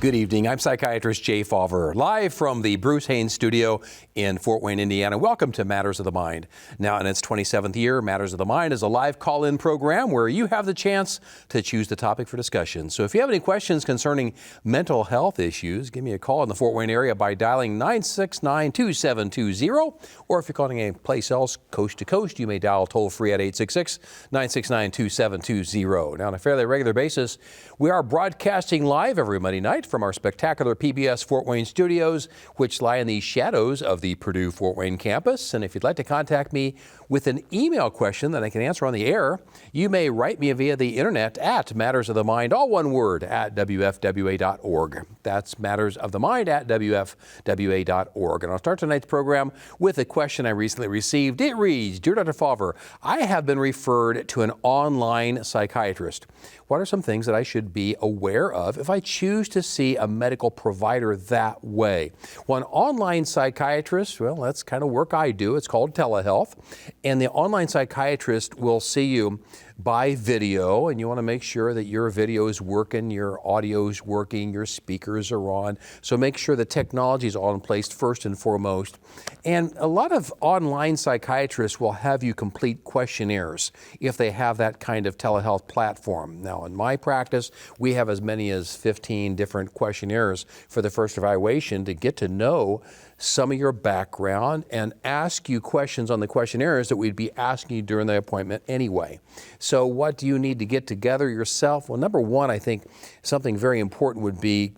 Good evening. I'm Psychiatrist Jay Fawver, live from the Bruce Haynes studio in Fort Wayne, Indiana. Welcome to Matters of the Mind. Now in its 27th year, Matters of the Mind is a live call-in program where you have the chance to choose the topic for discussion. So if you have any questions concerning mental health issues, give me a call in the Fort Wayne area by dialing 969-2720. Or if you're calling a place else, coast to coast, you may dial toll-free at 866-969-2720. Now on a fairly regular basis, we are broadcasting live every Monday night from our spectacular PBS Fort Wayne studios, which lie in the shadows of the Purdue Fort Wayne campus. And if you'd like to contact me with an email question that I can answer on the air, you may write me via the internet at mattersofthemind, all one word, at WFWA.org. That's mattersofthemind at WFWA.org. And I'll start tonight's program with a question I recently received. It reads, Dear Dr. Fawver, I have been referred to an online psychiatrist. What are some things that I should be aware of if I choose to see a medical provider that way? Well, an online psychiatrist, well, that's kind of work I do. It's called telehealth. And the online psychiatrist will see you by video, and you want to make sure that your video is working, your audio is working, your speakers are on. So make sure the technology is all in place first and foremost. And a lot of online psychiatrists will have you complete questionnaires if they have that kind of telehealth platform. Now, in my practice, we have as many as 15 different questionnaires for the first evaluation to get to know some of your background and ask you questions on the questionnaires that we'd be asking you during the appointment anyway. So what do you need to get together yourself? Well, number one, I think something very important would be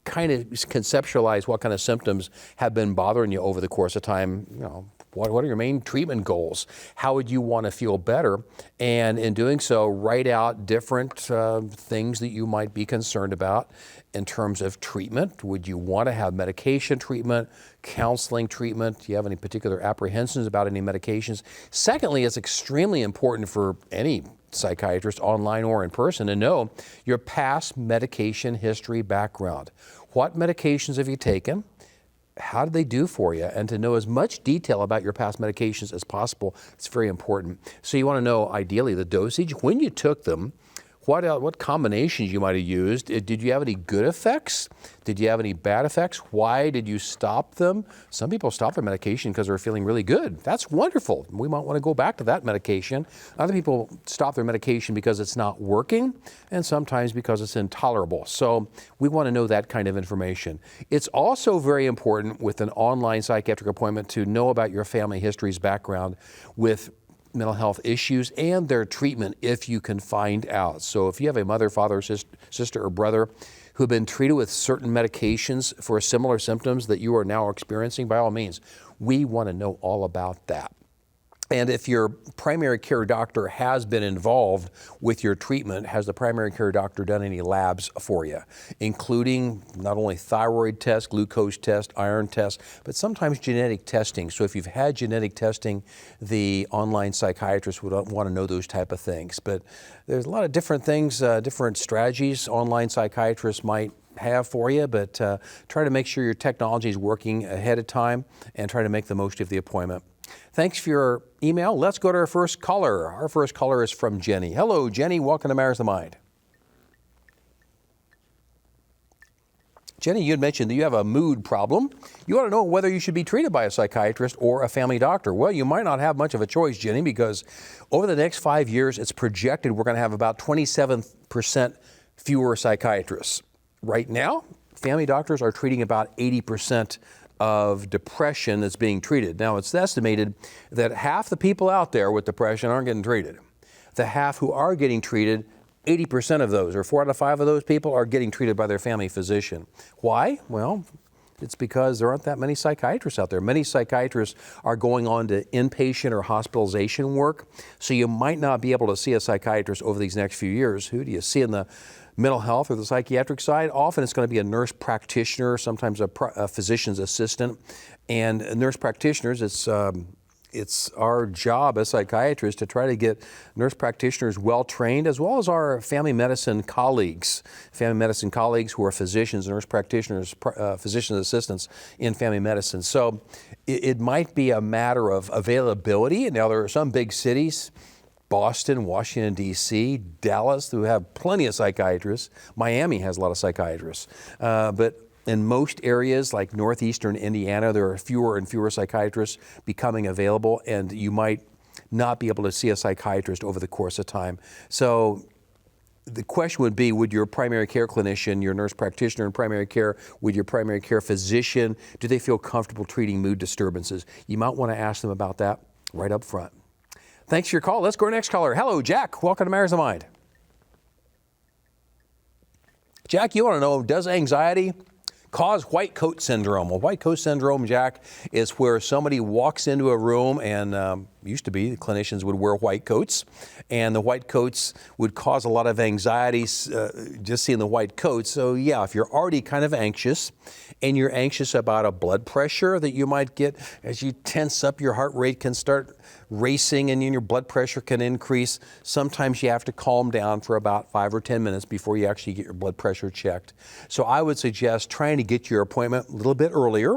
kind of conceptualize what kind of symptoms have been bothering you over the course of time. You know, what are your main treatment goals? How would you want to feel better? And in doing so, write out different things that you might be concerned about in terms of treatment. Would you want to have medication treatment, counseling treatment? Do you have any particular apprehensions about any medications? Secondly, it's extremely important for any psychiatrist, online or in person, to know your past medication history background. What medications have you taken? How did they do for you? And to know as much detail about your past medications as possible. It's very important. So you want to know, ideally, the dosage, when you took them, what combinations you might have used. Did you have any good effects? Did you have any bad effects? Why did you stop them? Some people stop their medication because they're feeling really good. That's wonderful. We might want to go back to that medication. Other people stop their medication because it's not working, and sometimes because it's intolerable. So we want to know that kind of information. It's also very important with an online psychiatric appointment to know about your family history's background with mental health issues and their treatment if you can find out. So if you have a mother, father, sister, or brother who have been treated with certain medications for similar symptoms that you are now experiencing, by all means, we want to know all about that. And if your primary care doctor has been involved with your treatment, has the primary care doctor done any labs for you, including not only thyroid tests, glucose tests, iron tests, but sometimes genetic testing. So if you've had genetic testing, the online psychiatrist would want to know those type of things. But there's a lot of different things, different strategies online psychiatrists might have for you, but try to make sure your technology is working ahead of time and try to make the most of the appointment. Thanks for your email. Let's go to our first caller. Our first caller is from Jenny. Hello, Jenny. Welcome to Matters of the Mind. Jenny, you had mentioned that you have a mood problem. You want to know whether you should be treated by a psychiatrist or a family doctor. Well, you might not have much of a choice, Jenny, because over the next 5 years, it's projected we're going to have about 27% fewer psychiatrists. Right now, family doctors are treating about 80% of depression that's being treated. Now, it's estimated that half the people out there with depression aren't getting treated. The half who are getting treated, 80% of those, or 4 out of 5 of those people, are getting treated by their family physician. Why? Well, it's because there aren't that many psychiatrists out there. Many psychiatrists are going on to inpatient or hospitalization work, so you might not be able to see a psychiatrist over these next few years. Who do you see in the mental health or the psychiatric side? Often it's going to be a nurse practitioner, sometimes a physician's assistant. And nurse practitioners, it's our job as psychiatrists to try to get nurse practitioners well trained, as well as our family medicine colleagues who are physicians, nurse practitioners, physician assistants in family medicine. So it might be a matter of availability. Now, there are some big cities Boston, Washington, D.C., Dallas, who have plenty of psychiatrists. Miami has a lot of psychiatrists. But in most areas like northeastern Indiana, there are fewer and fewer psychiatrists becoming available, and you might not be able to see a psychiatrist over the course of time. So the question would be, would your primary care clinician, your nurse practitioner in primary care, would your primary care physician, do they feel comfortable treating mood disturbances? You might want to ask them about that right up front. Thanks for your call. Let's go to our next caller. Hello, Jack. Welcome to Matters of Mind. Jack, you want to know, does anxiety cause white coat syndrome? Well, white coat syndrome, Jack, is where somebody walks into a room and used to be, the clinicians would wear white coats, and the white coats would cause a lot of anxiety just seeing the white coats. So yeah, if you're already kind of anxious and you're anxious about a blood pressure that you might get, as you tense up, your heart rate can start racing and your blood pressure can increase. Sometimes you have to calm down for about 5 or 10 minutes before you actually get your blood pressure checked. So I would suggest trying to get your appointment a little bit earlier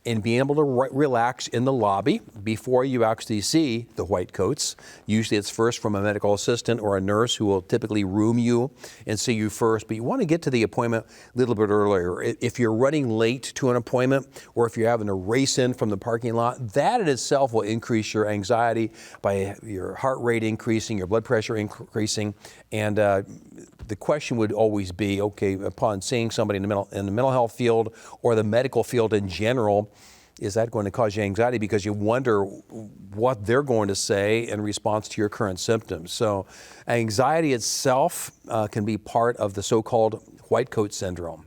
and being able to relax in the lobby before you actually see the white coats. Usually it's first from a medical assistant or a nurse who will typically room you and see you first, but you want to get to the appointment a little bit earlier. If you're running late to an appointment or if you're having to race in from the parking lot, that in itself will increase your anxiety by your heart rate increasing, your blood pressure increasing, and the question would always be, okay, upon seeing somebody in the mental health field or the medical field in general, is that going to cause you anxiety? Because you wonder what they're going to say in response to your current symptoms. So anxiety itself can be part of the so-called white coat syndrome.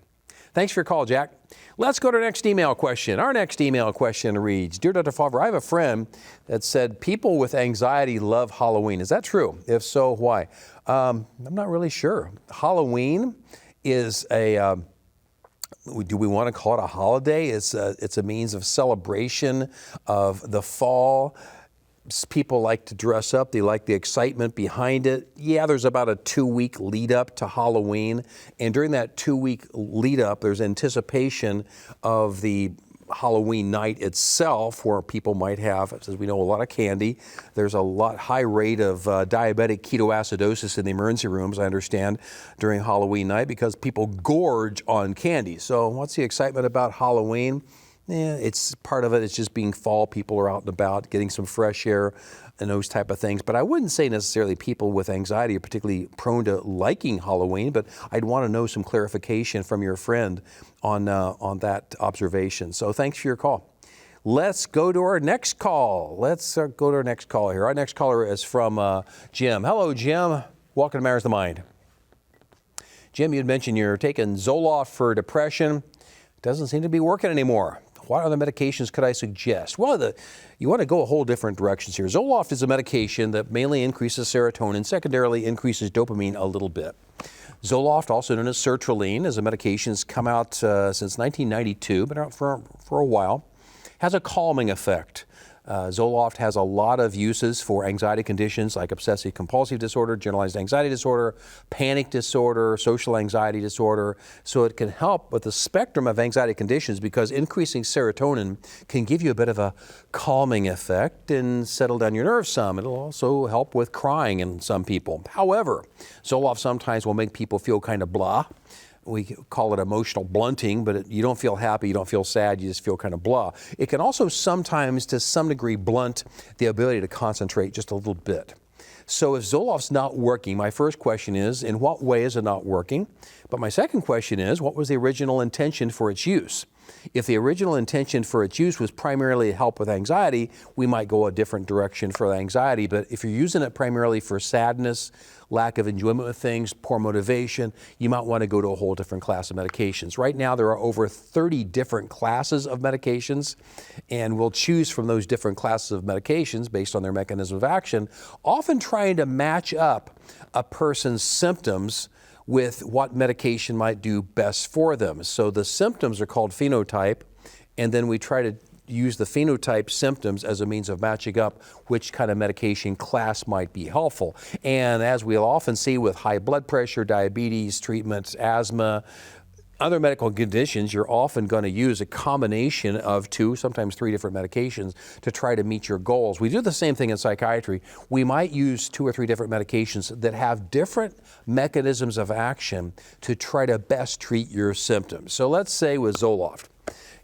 Thanks for your call, Jack. Let's go to our next email question. Our next email question reads, Dear Dr. Fawver, I have a friend that said people with anxiety love Halloween. Is that true? If so, why? I'm not really sure. Halloween is do we want to call it a holiday? It's a means of celebration of the fall. People like to dress up. They like the excitement behind it. Yeah, there's about a 2-week lead up to Halloween. And during that 2-week lead up, there's anticipation of the Halloween night itself, where people might have, as we know, a lot of candy. There's a high rate of diabetic ketoacidosis in the emergency rooms, I understand, during Halloween night because people gorge on candy. So what's the excitement about Halloween? Yeah, it's part of it. It's just being fall. People are out and about, getting some fresh air and those type of things. But I wouldn't say necessarily people with anxiety are particularly prone to liking Halloween, but I'd want to know some clarification from your friend on that observation. So thanks for your call. Let's go to our next call. Let's go to our next call here. Our next caller is from Jim. Hello, Jim. Welcome to Matters of the Mind. Jim, you'd mentioned you're taking Zoloft for depression. Doesn't seem to be working anymore. What other medications could I suggest? Well, you want to go a whole different directions here. Zoloft is a medication that mainly increases serotonin, secondarily increases dopamine a little bit. Zoloft, also known as sertraline, is a medication that's come out since 1992, been out for a while, has a calming effect. Zoloft has a lot of uses for anxiety conditions like obsessive compulsive disorder, generalized anxiety disorder, panic disorder, social anxiety disorder. So it can help with the spectrum of anxiety conditions because increasing serotonin can give you a bit of a calming effect and settle down your nerves some. It'll also help with crying in some people. However, Zoloft sometimes will make people feel kind of blah. We call it emotional blunting, but you don't feel happy, you don't feel sad, you just feel kind of blah. It can also sometimes, to some degree, blunt the ability to concentrate just a little bit. So if Zoloft's not working, my first question is, in what way is it not working? But my second question is, what was the original intention for its use? If the original intention for its use was primarily to help with anxiety, we might go a different direction for the anxiety. But if you're using it primarily for sadness, lack of enjoyment with things, poor motivation, you might want to go to a whole different class of medications. Right now, there are over 30 different classes of medications, and we'll choose from those different classes of medications based on their mechanism of action, often trying to match up a person's symptoms with what medication might do best for them. So the symptoms are called phenotype, and then we try to use the phenotype symptoms as a means of matching up which kind of medication class might be helpful. And as we'll often see with high blood pressure, diabetes treatments, asthma, other medical conditions, you're often going to use a combination of 2, sometimes 3 different medications to try to meet your goals. We do the same thing in psychiatry. We might use 2 or 3 different medications that have different mechanisms of action to try to best treat your symptoms. So let's say with Zoloft,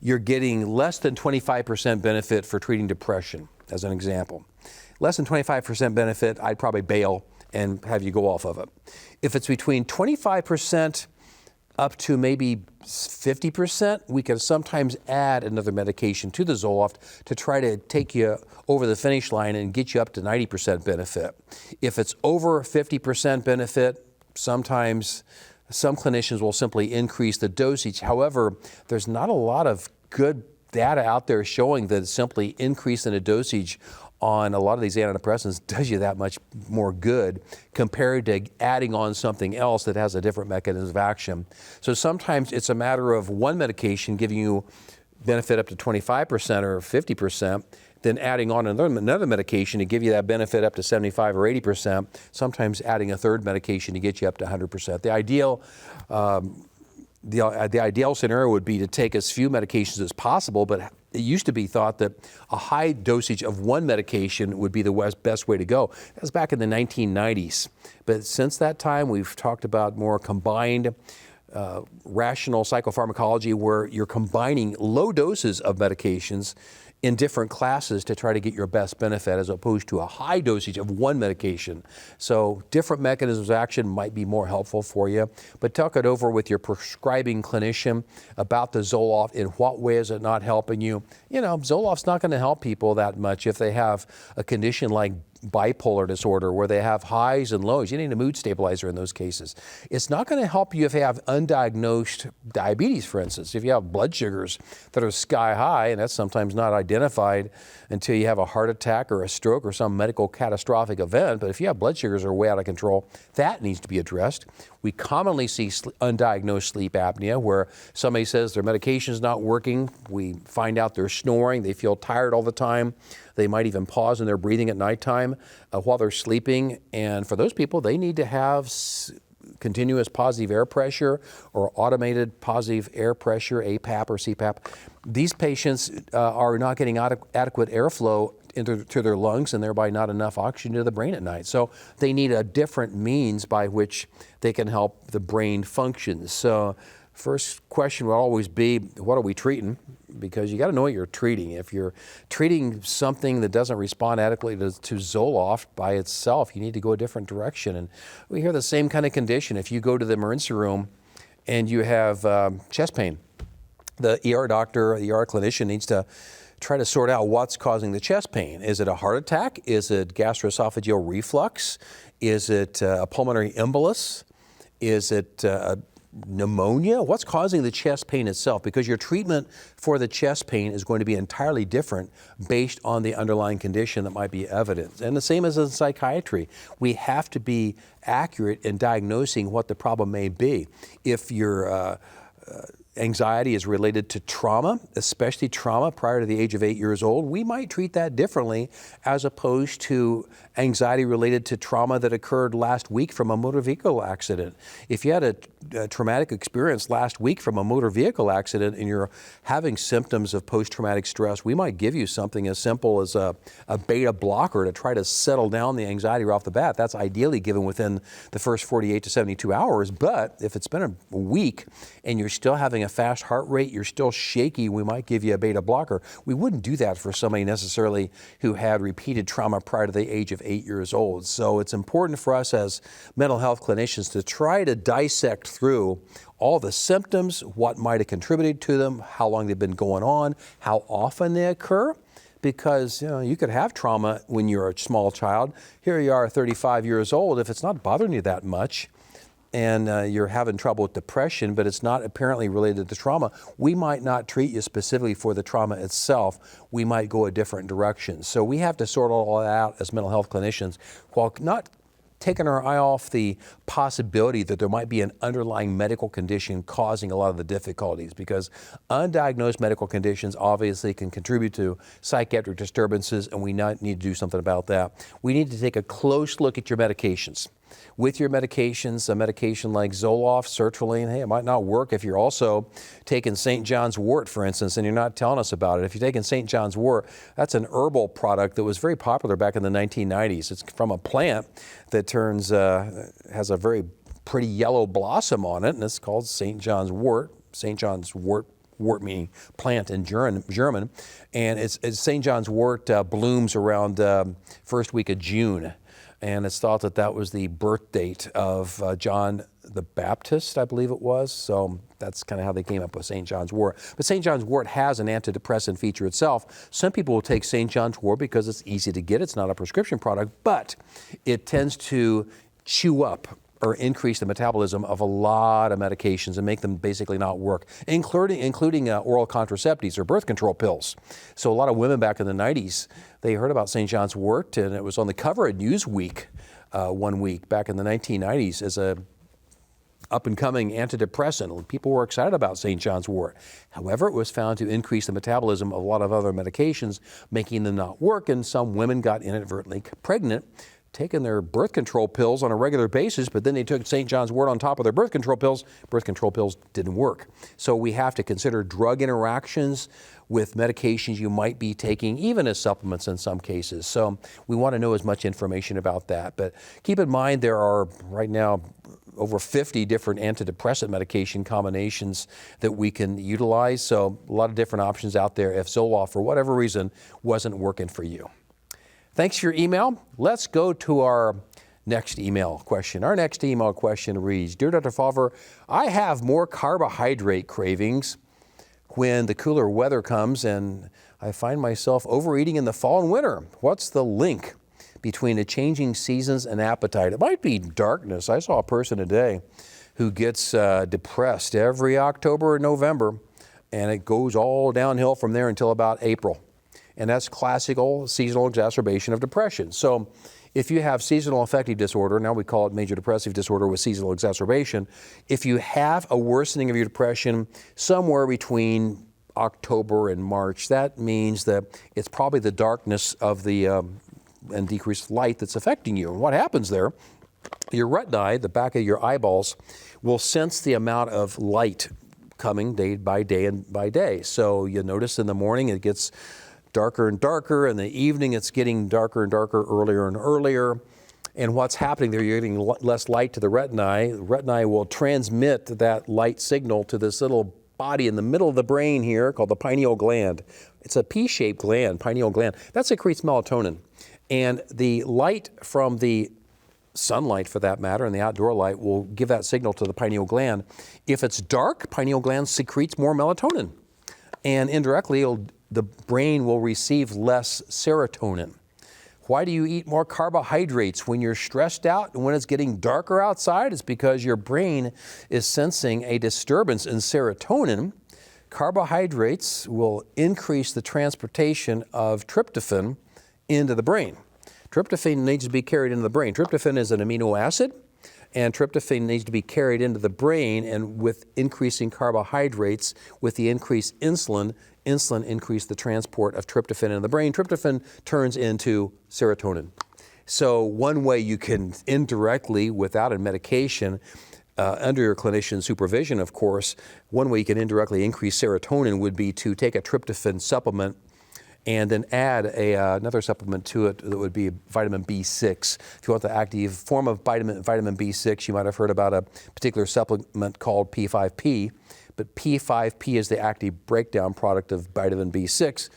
you're getting less than 25% benefit for treating depression, as an example. Less than 25% benefit, I'd probably bail and have you go off of it. If it's between 25% up to maybe 50%, we can sometimes add another medication to the Zoloft to try to take you over the finish line and get you up to 90% benefit. If it's over 50% benefit, sometimes some clinicians will simply increase the dosage. However, there's not a lot of good data out there showing that simply increasing the dosage on a lot of these antidepressants does you that much more good compared to adding on something else that has a different mechanism of action. So sometimes it's a matter of one medication giving you benefit up to 25% or 50%, then adding on another medication to give you that benefit up to 75 or 80%, sometimes adding a third medication to get you up to 100%. The ideal scenario would be to take as few medications as possible, but it used to be thought that a high dosage of one medication would be the best way to go. That was back in the 1990s. But since that time, we've talked about more combined rational psychopharmacology, where you're combining low doses of medications in different classes to try to get your best benefit, as opposed to a high dosage of one medication. So different mechanisms of action might be more helpful for you, but talk it over with your prescribing clinician about the Zoloft. In what way is it not helping you? You know, Zoloft's not going to help people that much if they have a condition like bipolar disorder, where they have highs and lows. You need a mood stabilizer in those cases. It's not going to help you if you have undiagnosed diabetes, for instance. If you have blood sugars that are sky high, and that's sometimes not identified until you have a heart attack or a stroke or some medical catastrophic event. But if you have blood sugars that are way out of control, that needs to be addressed. We commonly see undiagnosed sleep apnea, where somebody says their medication is not working. We find out they're snoring. They feel tired all the time. They might even pause in their breathing at nighttime while they're sleeping. And for those people, they need to have continuous positive air pressure or automated positive air pressure, APAP or CPAP. These patients are not getting adequate airflow into their lungs, and thereby not enough oxygen to the brain at night. So they need a different means by which they can help the brain function. So first question will always be, what are we treating? Because you got to know what you're treating. If you're treating something that doesn't respond adequately to Zoloft by itself, you need to go a different direction. And we hear the same kind of condition. If you go to the emergency room and you have chest pain, the ER doctor, the ER clinician needs to try to sort out what's causing the chest pain. Is it a heart attack? Is it gastroesophageal reflux? Is it a pulmonary embolus? Is it pneumonia? What's causing the chest pain itself? Because your treatment for the chest pain is going to be entirely different based on the underlying condition that might be evident. And the same as in psychiatry. We have to be accurate in diagnosing what the problem may be. If your anxiety is related to trauma, especially trauma prior to the age of 8 years old, we might treat that differently as opposed to anxiety related to trauma that occurred last week from a motor vehicle accident. If you had a traumatic experience last week from a motor vehicle accident and you're having symptoms of post-traumatic stress, we might give you something as simple as a beta blocker to try to settle down the anxiety right off the bat. That's ideally given within the first 48 to 72 hours. But if it's been a week and you're still having a fast heart rate, you're still shaky, we might give you a beta blocker. We wouldn't do that for somebody necessarily who had repeated trauma prior to the age of 8 years old. So it's important for us as mental health clinicians to try to dissect through all the symptoms, what might have contributed to them, how long they've been going on, how often they occur. Because you could have trauma when you're a small child. Here you are 35 years old. If it's not bothering you that much, and you're having trouble with depression, but it's not apparently related to trauma, we might not treat you specifically for the trauma itself. We might go a different direction. So we have to sort all that out as mental health clinicians, while not taking our eye off the possibility that there might be an underlying medical condition causing a lot of the difficulties, because undiagnosed medical conditions obviously can contribute to psychiatric disturbances, and we need to do something about that. We need to take a close look at your medications. with your medications. A medication like Zoloft, sertraline, hey, it might not work if you're also taking St. John's wort, for instance, and you're not telling us about it. If you're taking St. John's wort, that's an herbal product that was very popular back in the 1990s. It's from a plant that has a very pretty yellow blossom on it, and it's called St. John's wort. St. John's wort meaning plant in German, and it's St. John's wort blooms around first week of June, and it's thought that that was the birth date of John the Baptist, I believe it was. So that's kind of how they came up with St. John's wort. But St. John's wort has an antidepressant feature itself. Some people will take St. John's wort because it's easy to get. It's not a prescription product, but it tends to chew up or increase the metabolism of a lot of medications and make them basically not work, including oral contraceptives or birth control pills. So a lot of women back in the 90s, they heard about St. John's wort, and it was on the cover of Newsweek one week back in the 1990s as a up-and-coming antidepressant. People were excited about St. John's wort. However, it was found to increase the metabolism of a lot of other medications, making them not work, and some women got inadvertently pregnant, taking their birth control pills on a regular basis, but then they took St. John's wort on top of their birth control pills. Birth control pills didn't work. So we have to consider drug interactions with medications you might be taking, even as supplements in some cases. So we want to know as much information about that. But keep in mind there are right now over 50 different antidepressant medication combinations that we can utilize. So a lot of different options out there if Zoloft, for whatever reason, wasn't working for you. Thanks for your email. Let's go to our next email question. Our next email question reads, Dear Dr. Fawver, I have more carbohydrate cravings when the cooler weather comes and I find myself overeating in the fall and winter. What's the link between the changing seasons and appetite? It might be darkness. I saw a person today who gets depressed every October and November, and it goes all downhill from there until about April. And that's classical seasonal exacerbation of depression. So if you have seasonal affective disorder, now we call it major depressive disorder with seasonal exacerbation, if you have a worsening of your depression somewhere between October and March, that means that it's probably the darkness of the and decreased light that's affecting you. And what happens there, your retinae, the back of your eyeballs, will sense the amount of light coming day by day and by day. So you notice in the morning it gets darker and darker. In the evening, it's getting darker and darker, earlier and earlier. And what's happening there, you're getting less light to the retinae. The retinae will transmit that light signal to this little body in the middle of the brain here called the pineal gland. It's a P-shaped gland, pineal gland. That secretes melatonin. And the light from the sunlight, for that matter, and the outdoor light will give that signal to the pineal gland. If it's dark, pineal gland secretes more melatonin. And indirectly, the brain will receive less serotonin. Why do you eat more carbohydrates when you're stressed out and when it's getting darker outside? It's because your brain is sensing a disturbance in serotonin. Carbohydrates will increase the transportation of tryptophan into the brain. Tryptophan needs to be carried into the brain. Tryptophan is an amino acid, and tryptophan needs to be carried into the brain, and with increasing carbohydrates, with the increased insulin increases the transport of tryptophan in the brain. Tryptophan turns into serotonin. So one way you can indirectly, without a medication, under your clinician's supervision, of course, one way you can indirectly increase serotonin would be to take a tryptophan supplement and then add another supplement to it that would be vitamin B6. If you want the active form of vitamin B6, you might have heard about a particular supplement called P5P, but P5P is the active breakdown product of vitamin B6.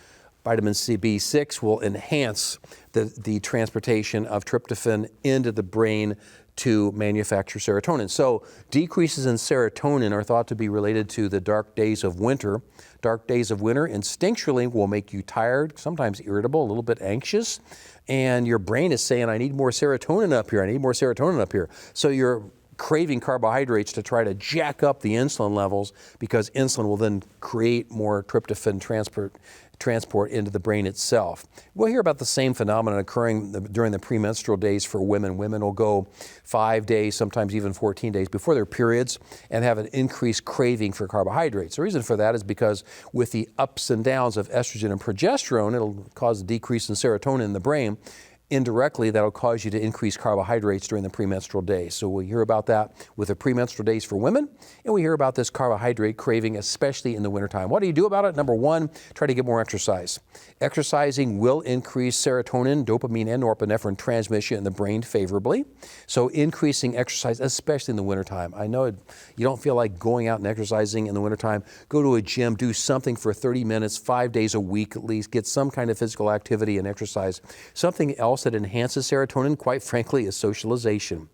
Vitamin B6 will enhance the transportation of tryptophan into the brain to manufacture serotonin. So decreases in serotonin are thought to be related to the dark days of winter. Dark days of winter instinctually will make you tired, sometimes irritable, a little bit anxious, and your brain is saying, I need more serotonin up here, I need more serotonin up here. So you're craving carbohydrates to try to jack up the insulin levels, because insulin will then create more tryptophan transport into the brain itself. We'll hear about the same phenomenon occurring during the premenstrual days for women. Women will go 5 days, sometimes even 14 days before their periods, and have an increased craving for carbohydrates. The reason for that is because with the ups and downs of estrogen and progesterone, it'll cause a decrease in serotonin in the brain. indirectly, that'll cause you to increase carbohydrates during the premenstrual days. So we hear about that with the premenstrual days for women, and we hear about this carbohydrate craving, especially in the wintertime. What do you do about it? Number one, try to get more exercise. Exercising will increase serotonin, dopamine, and norepinephrine transmission in the brain favorably. So increasing exercise, especially in the wintertime. I know you don't feel like going out and exercising in the wintertime. Go to a gym, do something for 30 minutes, 5 days a week at least. Get some kind of physical activity and exercise. Something else that enhances serotonin, quite frankly, is socialization.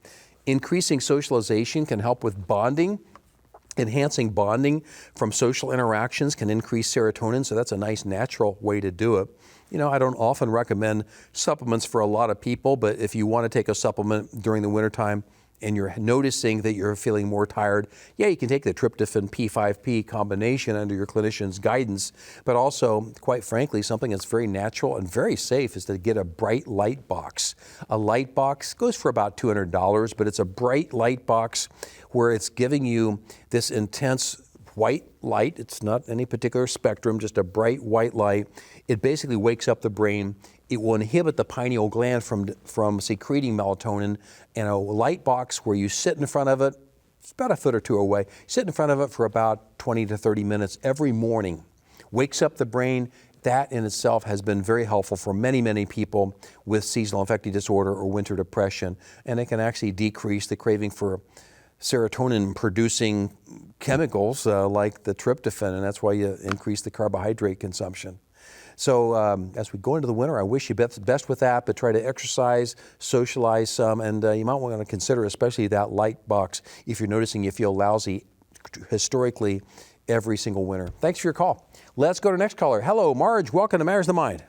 Increasing socialization can help with bonding. Enhancing bonding from social interactions can increase serotonin, so that's a nice natural way to do it. You know, I don't often recommend supplements for a lot of people, but if you want to take a supplement during the wintertime and you're noticing that you're feeling more tired, yeah, you can take the tryptophan P5P combination under your clinician's guidance, but also, quite frankly, something that's very natural and very safe is to get a bright light box. A light box goes for about $200, but it's a bright light box where it's giving you this intense white light. It's not any particular spectrum, just a bright white light. It basically wakes up the brain. It will inhibit the pineal gland from secreting melatonin. And a light box where you sit in front of it, it's about a foot or two away, sit in front of it for about 20 to 30 minutes every morning. Wakes up the brain. That in itself has been very helpful for many, many people with seasonal affective disorder or winter depression. And it can actually decrease the craving for serotonin-producing chemicals like the tryptophan, and that's why you increase the carbohydrate consumption. So as we go into the winter, I wish you best with that, but try to exercise, socialize some, and you might want to consider especially that light box if you're noticing you feel lousy historically every single winter. Thanks for your call. Let's go to the next caller. Hello, Marge. Welcome to Matters of the Mind.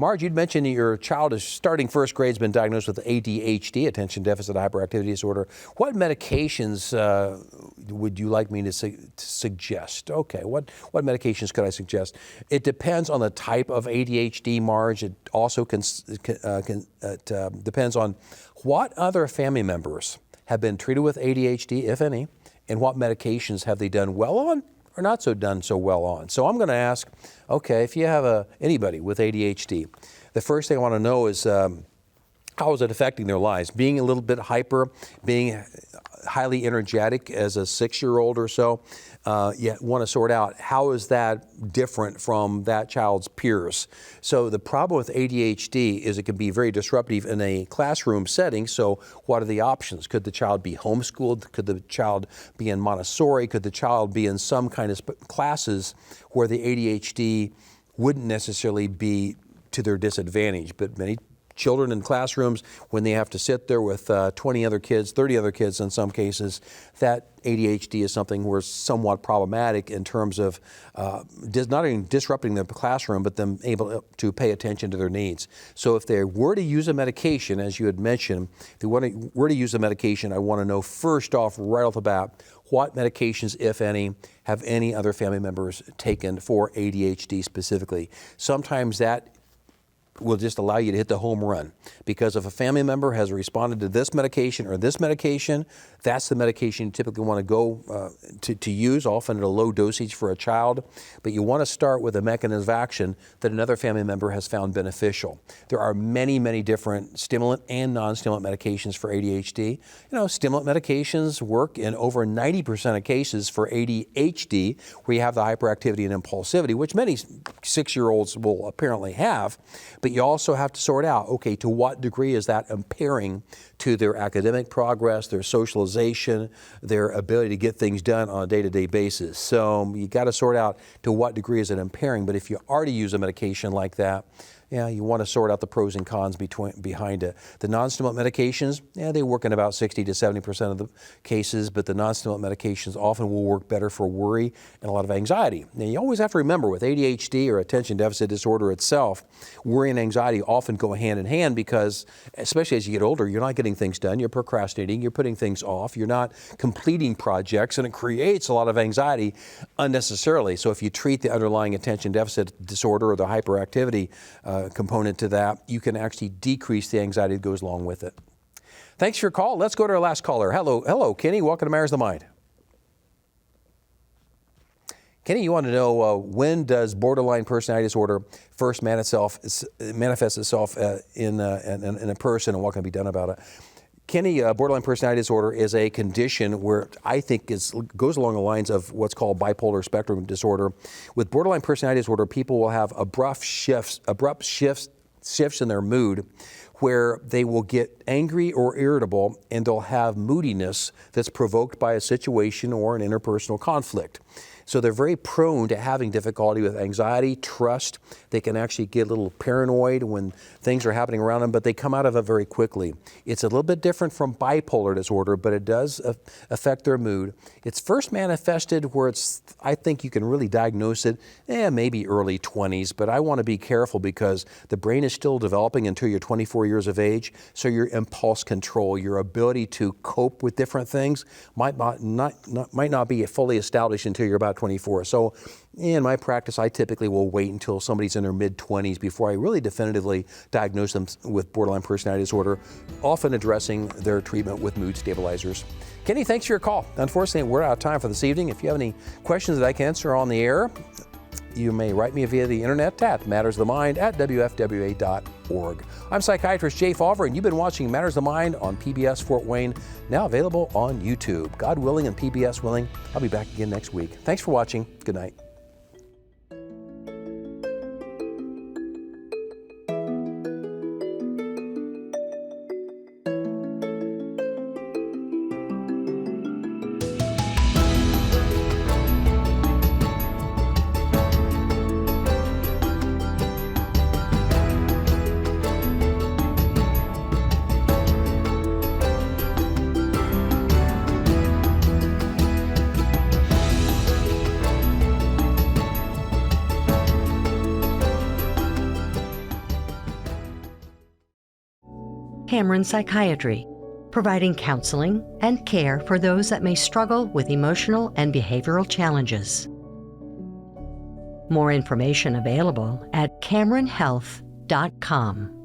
Marge, you'd mentioned your child is starting first grade, has been diagnosed with ADHD, attention deficit hyperactivity disorder. What medications would you like me to suggest? Okay, what medications could I suggest? It depends on the type of ADHD, Marge. It also depends on what other family members have been treated with ADHD, if any, and what medications have they done well on or not done so well on. So I'm going to ask, okay, if you have anybody with ADHD, the first thing I want to know is how is it affecting their lives? Being a little bit hyper, being highly energetic as a 6-year-old or so, you want to sort out how is that different from that child's peers. So the problem with ADHD is it can be very disruptive in a classroom setting. So what are the options? Could the child be homeschooled? Could the child be in Montessori? Could the child be in some kind of classes where the ADHD wouldn't necessarily be to their disadvantage? But many children in classrooms, when they have to sit there with 20 other kids, 30 other kids in some cases, that ADHD is something where it's somewhat problematic in terms of not only disrupting the classroom, but them able to pay attention to their needs. So if they were to use a medication, as you had mentioned, if they were to use a medication, I want to know first off, right off the bat, what medications, if any, have any other family members taken for ADHD specifically. Sometimes that will just allow you to hit the home run, because if a family member has responded to this medication or this medication, that's the medication you typically want to go to use, often at a low dosage for a child. But you want to start with a mechanism of action that another family member has found beneficial. There are many, many different stimulant and non-stimulant medications for ADHD. You know, stimulant medications work in over 90% of cases for ADHD, where you have the hyperactivity and impulsivity, which many 6-year-olds will apparently have. But you also have to sort out, okay, to what degree is that impairing to their academic progress, their socialization, their ability to get things done on a day-to-day basis. So you got to sort out to what degree is it impairing. But if you already use a medication like that, yeah, you want to sort out the pros and cons behind it. The non-stimulant medications, yeah, they work in about 60 to 70% of the cases, but the non-stimulant medications often will work better for worry and a lot of anxiety. Now, you always have to remember with ADHD or attention deficit disorder itself, worry and anxiety often go hand in hand because, especially as you get older, you're not getting things done, you're procrastinating, you're putting things off, you're not completing projects, and it creates a lot of anxiety unnecessarily. So if you treat the underlying attention deficit disorder or the hyperactivity component to that, you can actually decrease the anxiety that goes along with it. Thanks for your call. Let's go to our last caller. Hello, Kenny. Welcome to Matters of the Mind. Kenny, you want to know when does borderline personality disorder first manifest itself in a person, and what can be done about it? Kenny, borderline personality disorder is a condition where I think goes along the lines of what's called bipolar spectrum disorder. With borderline personality disorder, people will have abrupt shifts in their mood, where they will get angry or irritable, and they'll have moodiness that's provoked by a situation or an interpersonal conflict. So they're very prone to having difficulty with anxiety, trust. They can actually get a little paranoid when things are happening around them, but they come out of it very quickly. It's a little bit different from bipolar disorder, but it does affect their mood. It's first manifested where I think you can really diagnose it, maybe early 20s, but I want to be careful because the brain is still developing until you're 24 years of age, so your impulse control, your ability to cope with different things might not be fully established until you're about 24. So in my practice, I typically will wait until somebody's in their mid-20s before I really definitively diagnose them with borderline personality disorder, often addressing their treatment with mood stabilizers. Kenny, thanks for your call. Unfortunately, we're out of time for this evening. If you have any questions that I can answer on the air, you may write me via the internet at mattersofthemind@wfwa.org. I'm Psychiatrist Jay Fawver, and you've been watching Matters of the Mind on PBS Fort Wayne, now available on YouTube. God willing and PBS willing, I'll be back again next week. Thanks for watching. Good night. Cameron Psychiatry, providing counseling and care for those that may struggle with emotional and behavioral challenges. More information available at CameronHealth.com.